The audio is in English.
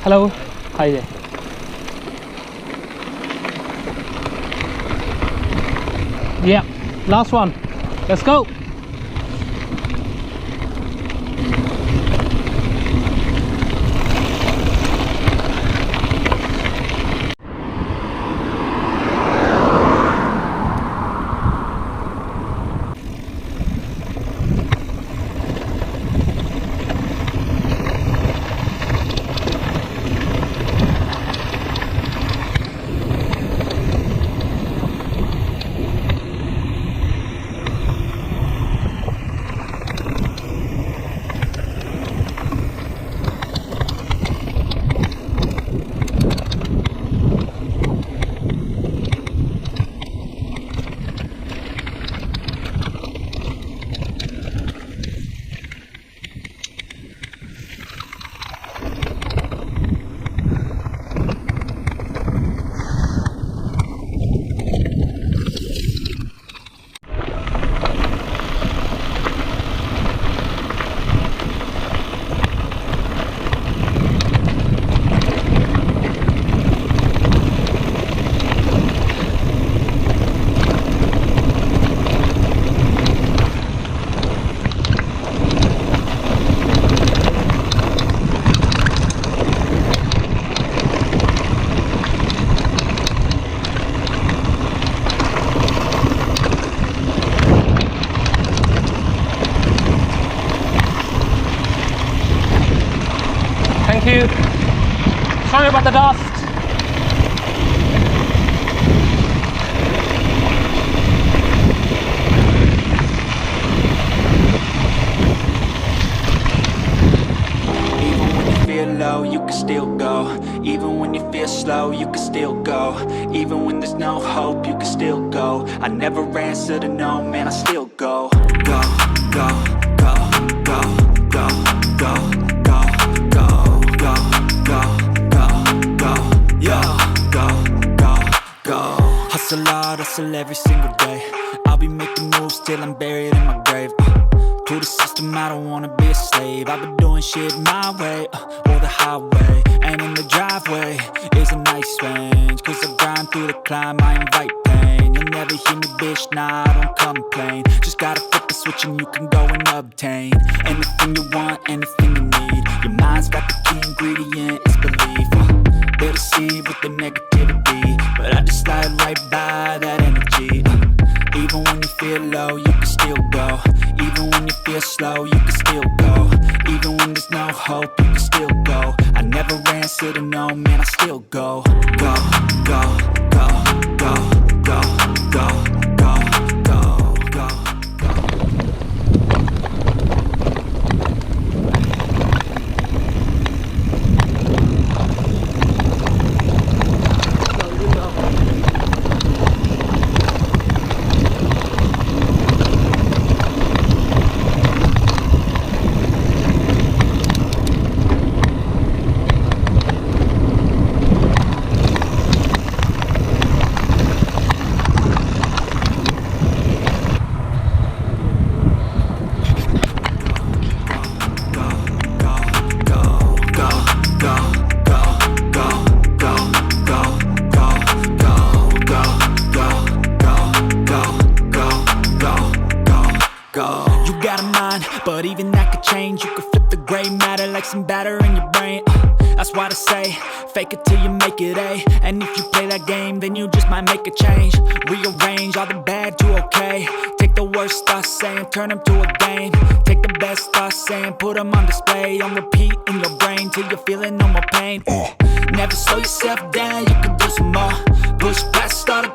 Hello, hi there. Yeah, last one. Let's go. Thank you. Sorry about the dust. Even when you feel low, you can still go. Even when you feel slow, you can still go. Even when there's no hope, you can still go. I never answer to no, man, I still go. Go, go, go, go, go, go, go, go, go, go, go, go, yo, go, go, go. Hustle hard, hustle every single day. I'll be making moves till I'm buried in my grave. To the system, I don't wanna be a slave. I've been doing shit my way, or the highway. And in the driveway is a nice range. Cause I grind through the climb, I invite pain. You'll never hear me, bitch, nah, I don't complain. Just gotta flip the switch and you can go and obtain anything you want, anything you need. Your mind's got the key ingredient, it's belief. They'll deceive with the negativity, but I just slide right by that energy. Even when you feel low, you can still go. Even when you feel slow, you can still go. Even when there's no hope, you can still go. I never answer to no, man, I still go. Go, go, go, go, go, go, go, go, go, but even that could change. You could flip the gray matter like some batter in your brain. That's why I say, fake it till you make it A. And if you play that game, then you just might make a change. Rearrange all the bad to okay. Take the worst thoughts saying, turn them to a game. Take the best thoughts saying, put them on display. On repeat in your brain till you're feeling no more pain. Never slow yourself down, you can do some more. Push past all the